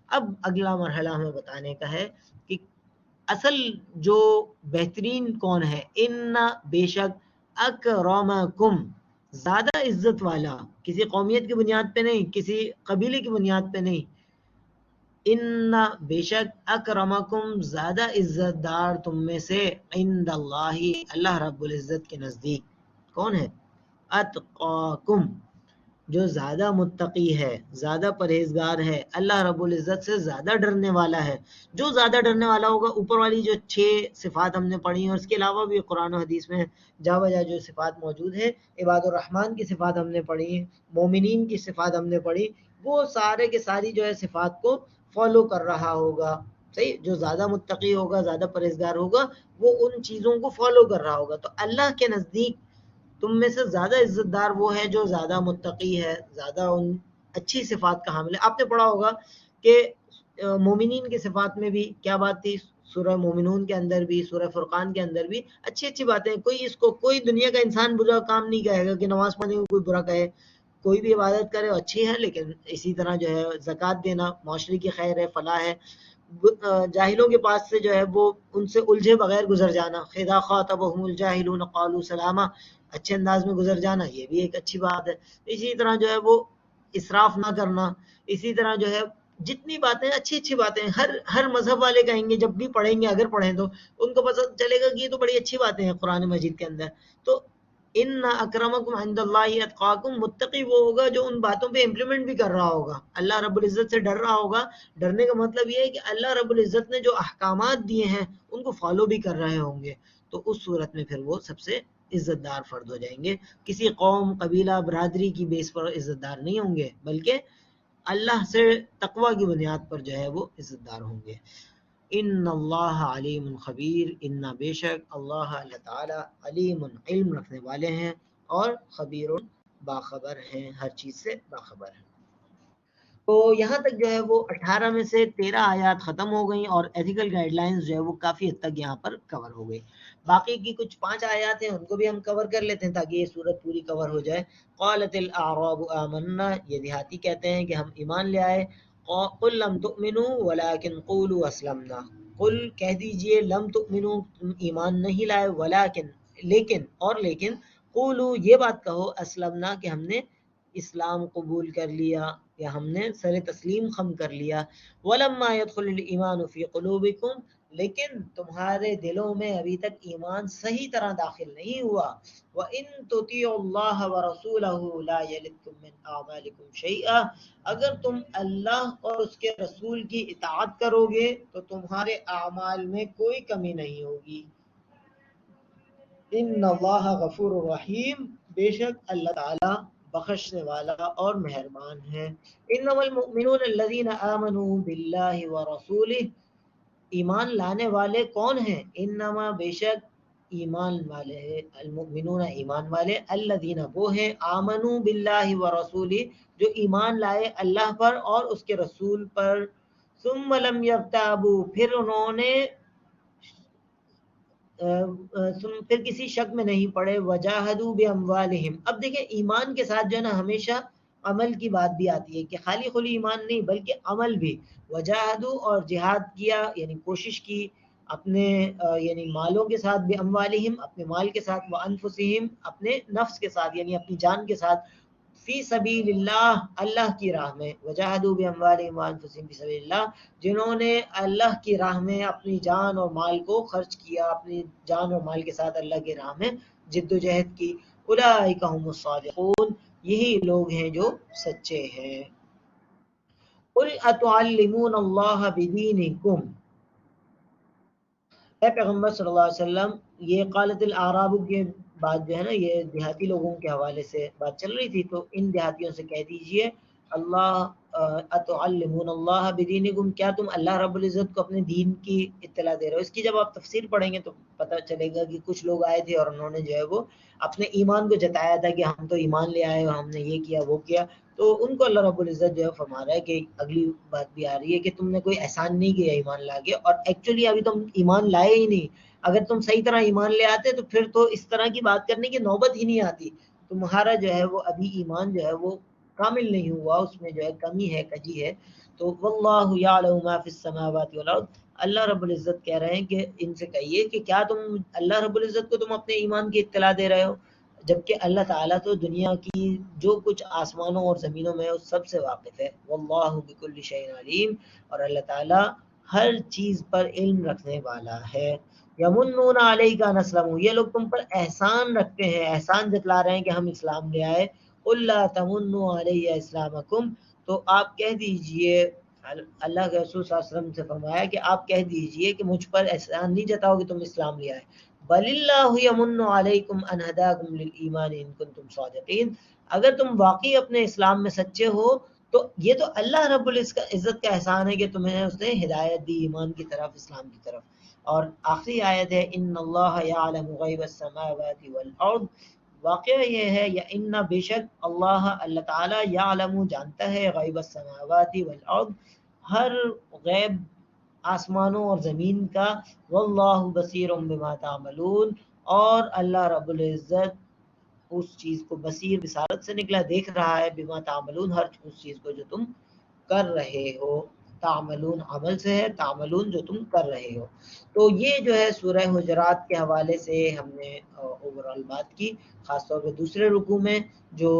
اب اگلا مرحلہ ہمیں بتانے کا ہے کہ اصل جو بہترین کون ہے؟ ان بے شک، اکرمکم، زیادہ عزت والا، کسی قومیت کی بنیاد پہ نہیں، کسی قبیلے کی بنیاد پہ نہیں، ان بے شک، اکرمکم، زیادہ عزت دار تم میں سے، عند اللہ، اللہ رب العزت کے نزدیک کون ہے؟ اتقاکم، جو زیادہ متقی ہے، زیادہ پرہیزگار ہے، اللہ رب العزت سے زیادہ ڈرنے والا ہے۔ جو زیادہ ڈرنے والا ہوگا، اوپر والی جو 6 صفات ہم نے پڑھی ہیں، اور اس کے علاوہ بھی قرآن و حدیث میں جا بجا جو صفات موجود ہیں، عباد الرحمن کی صفات ہم نے پڑھی ہیں، مومنین کی صفات ہم نے پڑھی، وہ سارے کے ساری جو ہے صفات کو فالو کر رہا ہوگا، صحیح؟ جو زیادہ متقی ہوگا، زیادہ پرہیزگار ہوگا، وہ ان چیزوں کو فالو کر رہا ہوگا۔ تو اللہ کے نزدیک تم میں سے زیادہ عزت دار وہ ہے جو زیادہ متقی ہے، زیادہ ان اچھی صفات کا حامل ہے۔ آپ نے پڑھا ہوگا کہ مومنین کی صفات میں بھی کیا بات تھی؟ سورہ مومنون کے اندر بھی، سورہ فرقان کے اندر بھی اچھی اچھی باتیں، کوئی اس کو، کوئی دنیا کا انسان برا کام نہیں کہے گا کہ نماز پڑھنے کو کوئی برا کہے، کوئی بھی عبادت کرے اچھی ہے، لیکن اسی طرح جو ہے زکوٰۃ دینا معاشرے کی خیر ہے، فلاح ہے، جاہلوں کے پاس سے جو ہے وہ ان سے الجھے بغیر گزر جانا، خدا خاطبہم الجاہلون قالوا سلاما، اچھے انداز میں گزر جانا، یہ بھی ایک اچھی بات ہے۔ اسی طرح جو ہے وہ اسراف نہ کرنا، اسی طرح جو ہے جتنی باتیں اچھی اچھی باتیں ہر مذہب والے کہیں گے، جب بھی پڑھیں گے، اگر پڑھیں تو ان کو پتہ چلے گا کہ یہ تو بڑی اچھی باتیں ہیں قرآن مجید کے اندر۔ تو ان اکرمکم عند اللہ اتقاکم، متقی وہ ہوگا جو ان باتوں پہ امپلیمنٹ بھی کر رہا ہوگا، اللہ رب العزت سے ڈر رہا ہوگا۔ ڈرنے کا مطلب یہ ہے کہ اللہ رب العزت نے جو احکامات دیے ہیں ان کو فالو بھی کر رہے ہوں گے، تو اس صورت میں پھر وہ سب سے عزت دار فرد ہو جائیں گے۔ کسی قوم، قبیلہ، برادری کی بیس پر عزت دار نہیں ہوں گے، بلکہ اللہ سے تقوی کی بنیاد پر جو ہے وہ عزت دار ہوں گے۔ ان اللہ علیم خبیر، ان بے شک اللہ، اللہ تعالی، علیم، علم رکھنے والے ہیں، اور خبیر، باخبر ہیں، ہر چیز سے باخبر ہیں۔ تو یہاں تک جو ہے وہ 18 میں سے 13 آیات ختم ہو گئیں، اور ایتھیکل گائیڈ لائنز جو ہے وہ کافی حد تک یہاں پر کور ہو گئی۔ باقی کی کچھ 5 آیات ہیں، ان کو بھی ہم کور کر لیتے ہیں تاکہ یہ صورت پوری کور ہو جائے۔ قالت الاعراب آمنا، یہ دیہاتی کہتے ہیں کہ ہم ایمان لے آئے۔ قل لم تؤمنوا ولکن قولوا اسلمنا، قل کہہ دیجئے، لم تؤمنوا، تم ایمان نہیں لائے، ولکن، لیکن، اور لیکن، قولوا یہ بات کہو، اسلمنا کہ ہم نے اسلام قبول کر لیا، یا ہم نے سر تسلیم خم کر لیا۔ ولما يدخل الایمان فی قلوبکم، لیکن تمہارے دلوں میں ابھی تک ایمان صحیح طرح داخل نہیں ہوا۔ وَإِن تُطِيعُوا اللَّهَ وَرَسُولَهُ لَا يَلِتْكُم مِّنْ أَعْمَالِكُمْ شَيْئًا، اگر تم اللہ اور اس کے رسول کی اطاعت کرو گے تو تمہارے اعمال میں کوئی کمی نہیں ہوگی۔ ان اللہ غفور الرحیم، بے شک اللہ تعالی بخشنے والا اور مہربان ہے۔ انما المؤمنون الذین آمنوا باللہ ورسولہ، ایمان لانے والے کون ہیں؟ انما بے شک ایمان والے، المؤمنون ایمان والے، الذین وہ ہیں، آمنوا باللہ ورسولہ جو ایمان لائے اللہ پر اور اس کے رسول پر، ثم لم یرتابوا پھر انہوں نے پھر کسی شک میں نہیں پڑے. وجاہدوا باموالہم. اب دیکھیں ایمان کے ساتھ جو ہے نا ہمیشہ عمل کی بات بھی آتی ہے کہ خالی خلی ایمان نہیں بلکہ عمل بھی. وجاہدوا اور جہاد کیا یعنی کوشش کی اپنے یعنی مالوں کے ساتھ، باموالہم اپنے مال کے ساتھ، وانفسہم اپنے نفس کے ساتھ یعنی اپنی جان کے ساتھ، فی سبیل اللہ اللہ کی راہ میں. وجاہدوا باموالہم وانفسہم فی سبیل اللہ، جنہوں نے اللہ کی راہ میں اپنی جان اور مال کو خرچ کیا، اپنی جان اور مال کے ساتھ اللہ کی راہ میں جد و جہد کی. اولئک هم الصادقون، یہی لوگ ہیں جو سچے ہیں. قل اتعلمون اللہ بدینکم، اے پیغمبر صلی اللہ علیہ وسلم، یہ قالت الاعراب کے بعد جو ہے نا یہ دیہاتی لوگوں کے حوالے سے بات چل رہی تھی، تو ان دیہاتیوں سے کہہ دیجئے اللہ اتعلمون اللہ بدینکم، کیا تم اللہ رب العزت کو اپنے دین کی اطلاع دے رہے ہو. اس کی جب آپ تفسیر پڑھیں گے تو پتہ چلے گا کہ کچھ لوگ آئے تھے اور انہوں نے جو ہے وہ اپنے ایمان کو جتایا تھا کہ ہم تو ایمان لے آئے، ہم نے یہ کیا وہ کیا. تو ان کو اللہ رب العزت جو ہے فرما رہا ہے کہ اگلی بات بھی آ رہی ہے کہ تم نے کوئی احسان نہیں کیا ایمان لا کے، اور ایکچولی ابھی تم ایمان لائے ہی نہیں. اگر تم صحیح طرح ایمان لے آتے تو پھر تو اس طرح کی بات کرنے کی نوبت ہی نہیں آتی. تمہارا جو ہے وہ ابھی ایمان جو ہے وہ کامل نہیں ہوا، اس میں جو ہے کمی ہے، کجی ہے. تو واللہ یعلم ما فی السماوات والارض، اللہ رب العزت کہہ رہے ہیں کہ ان سے کہیے کہ کیا تم اللہ رب العزت کو تم اپنے ایمان کی اطلاع دے رہے ہو، جبکہ اللہ تعالیٰ تو دنیا کی جو کچھ آسمانوں اور زمینوں میں اس سب سے واقف ہے. واللہ بکل شیء علیم، اور اللہ تعالیٰ ہر چیز پر علم رکھنے والا ہے. یمنون علیک ان اسلموا، یہ لوگ تم پر احسان رکھتے ہیں، احسان جتلا رہے ہیں کہ ہم اسلام لے آئے. قل لا تمنوا علی اسلامکم، تو آپ کہہ دیجئے، اللہ کے رسول صلی اللہ علیہ وسلم سے فرمایا کہ آپ کہہ دیجئے کہ مجھ پر احسان نہیں جتاؤ کہ تم اسلام لے آئے. بل اللہ یمن علیکم ان ہداکم للایمان ان کنتم صادقین، اگر تم واقعی اپنے اسلام میں سچے ہو تو یہ تو اللہ رب العزت کا احسان ہے کہ تمہیں اس نے ہدایت دی ایمان کی طرف، اسلام کی طرف. اور آخری آیت ہے ان اللہ یعلم غیب السماوات والارض، واقعہ یہ ہے یا ان بے شک اللہ تعالیٰ یعلم جانتا ہے، غیب السماوات والارض ہر غیب آسمانوں اور زمین کا، واللہ بصیر بما تعملون، اور اللہ رب العزت اس چیز کو بصیر بصارت سے نکلا دیکھ رہا ہے، بما تعملون ہر اس چیز کو جو تم کر رہے ہو. تعملون عمل سے ہے، تعملون جو تم کر رہے ہو. تو یہ جو ہے سورہ حجرات کے حوالے سے ہم نے اوورال بات کی، خاص طور پہ دوسرے رکوع میں جو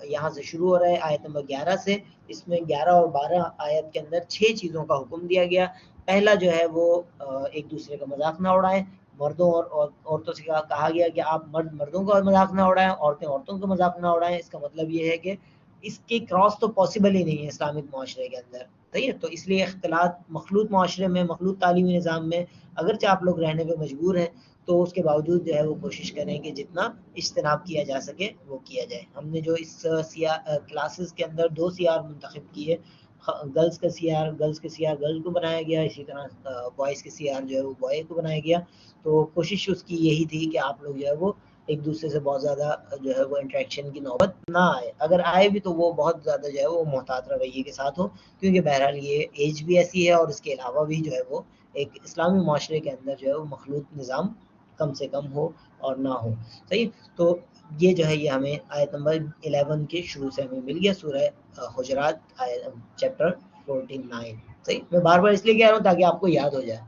یہاں سے شروع ہو رہا ہے آیت نمبر 11 سے. اس میں 11 اور 12 آیت کے اندر 6 چیزوں کا حکم دیا گیا. پہلا جو ہے وہ ایک دوسرے کا مذاق نہ اڑائیں، مردوں اور عورتوں سے کہا گیا کہ آپ مرد مردوں کا مذاق نہ اڑائیں، عورتیں عورتوں کا مذاق نہ اڑائیں. اس کا مطلب یہ ہے کہ اس کی کراس تو پاسبل ہی نہیں ہے اسلامک معاشرے کے اندر، صحیح ہے. تو اس لیے اختلاط مخلوط معاشرے میں، مخلوط تعلیمی نظام میں اگرچہ آپ لوگ رہنے پہ مجبور ہیں تو اس کے باوجود جو ہے وہ کوشش کریں کہ جتنا اجتناب کیا جا سکے وہ کیا جائے. ہم نے جو اس کلاسز کے اندر 2 سیار منتخب کیے، گرلز کا سیار گرل کو بنایا گیا، اسی طرح بوائز کے سیار جو ہے وہ بوائے کو بنایا گیا. تو کوشش اس کی یہی تھی کہ آپ لوگ جو ہے وہ ایک دوسرے سے بہت زیادہ جو ہے وہ انٹریکشن کی نوبت نہ آئے، اگر آئے بھی تو وہ بہت زیادہ جو ہے وہ محتاط رویے کے ساتھ ہو، کیونکہ بہرحال یہ ایج بھی ایسی ہے اور اس کے علاوہ بھی جو ہے وہ ایک اسلامی معاشرے کے اندر جو ہے وہ مخلوط نظام کم سے کم ہو اور نہ ہو، صحیح. تو یہ جو ہے یہ ہمیں آیت نمبر 11 کے شروع سے ہمیں مل گیا، سورہ حجرات چیپٹر 49، صحیح. میں بار بار اس لیے کہہ رہا ہوں تاکہ آپ کو یاد ہو جائے.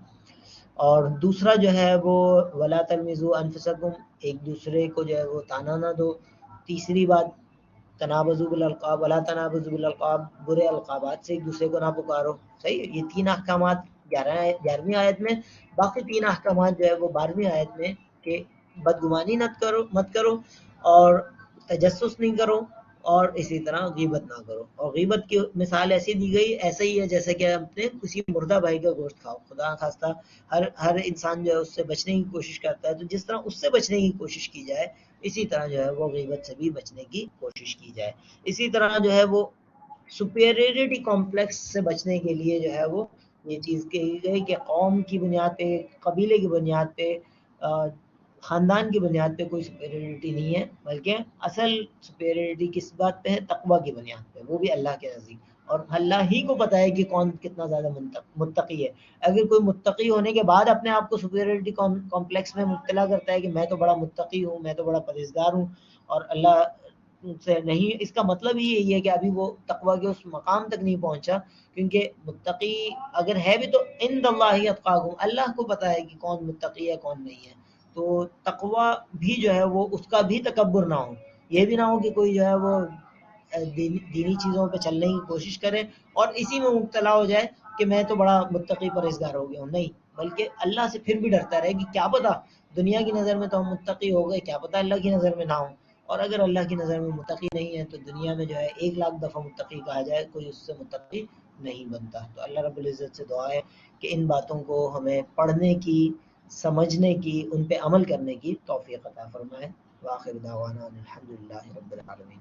اور دوسرا جو ہے وہ ولا تلمزوا انفسکم، ایک دوسرے کو جو ہے وہ تانا نہ دو. تیسری بات تنابزوا بالالقاب ولا تنابزوا بالالقاب، برے القابات سے ایک دوسرے کو نہ پکارو، صحیح. یہ 3 احکامات 11ویں آیت میں، باقی 3 احکامات جو ہے وہ 12ویں آیت میں کہ بدگمانی مت کرو اور تجسس نہیں کرو اور اسی طرح غیبت نہ کرو. اور غیبت کی مثال ایسی دی گئی، ایسا ہی ہے جیسے کہ اپنے کسی مردہ بھائی کا گوشت کھاؤ. خدا خواستہ ہر انسان جو ہے اس سے بچنے کی کوشش کرتا ہے، تو جس طرح اس سے بچنے کی کوشش کی جائے اسی طرح جو ہے وہ غیبت سے بھی بچنے کی کوشش کی جائے. اسی طرح جو ہے وہ سپیریورٹی کمپلیکس سے بچنے کے لیے جو ہے وہ یہ چیز کہی گئی کہ قوم کی بنیاد پہ، قبیلے کی بنیاد پہ، خاندان کی بنیاد پہ کوئی سپیریورٹی نہیں ہے، بلکہ اصل سپیریورٹی کس بات پہ ہے؟ تقوی کی بنیاد پہ، وہ بھی اللہ کے نزدیک. اور اللہ ہی کو پتہ ہے کہ کون کتنا زیادہ متقی ہے. اگر کوئی متقی ہونے کے بعد اپنے آپ کو سپیریورٹی کمپلیکس میں مبتلا کرتا ہے کہ میں تو بڑا متقی ہوں, میں تو بڑا پرہیزگار ہوں, اور اللہ سے نہیں, اس کا مطلب ہی یہی ہے کہ ابھی وہ تقوی کے اس مقام تک نہیں پہنچا. کیونکہ متقی اگر ہے بھی تو عند اللہ اتقاکم, اللہ کو پتہ ہے کہ کون متقی ہے کون نہیں ہے. تو تقوی بھی جو ہے وہ اس کا بھی تکبر نہ ہو, یہ بھی نہ ہو کہ کوئی جو ہے وہ دینی چیزوں پہ چلنے کی کوشش کرے اور اسی میں مبتلا ہو جائے کہ میں تو بڑا متقی پرہیزگار ہو گیا ہوں. نہیں, بلکہ اللہ سے پھر بھی ڈرتا رہے کہ کیا پتہ دنیا کی نظر میں تو ہم متقی ہو گئے, کیا پتہ اللہ کی نظر میں نہ ہوں. اور اگر اللہ کی نظر میں متقی نہیں ہے تو دنیا میں جو ہے 1,00,000 دفعہ متقی کہا جائے کوئی اس سے متقی نہیں بنتا. تو اللہ رب العزت سے دعا ہے کہ ان باتوں کو ہمیں پڑھنے کی, سمجھنے کی, ان پہ عمل کرنے کی توفیق عطا فرمائے. وآخر دعوانا الحمدللہ رب العالمین.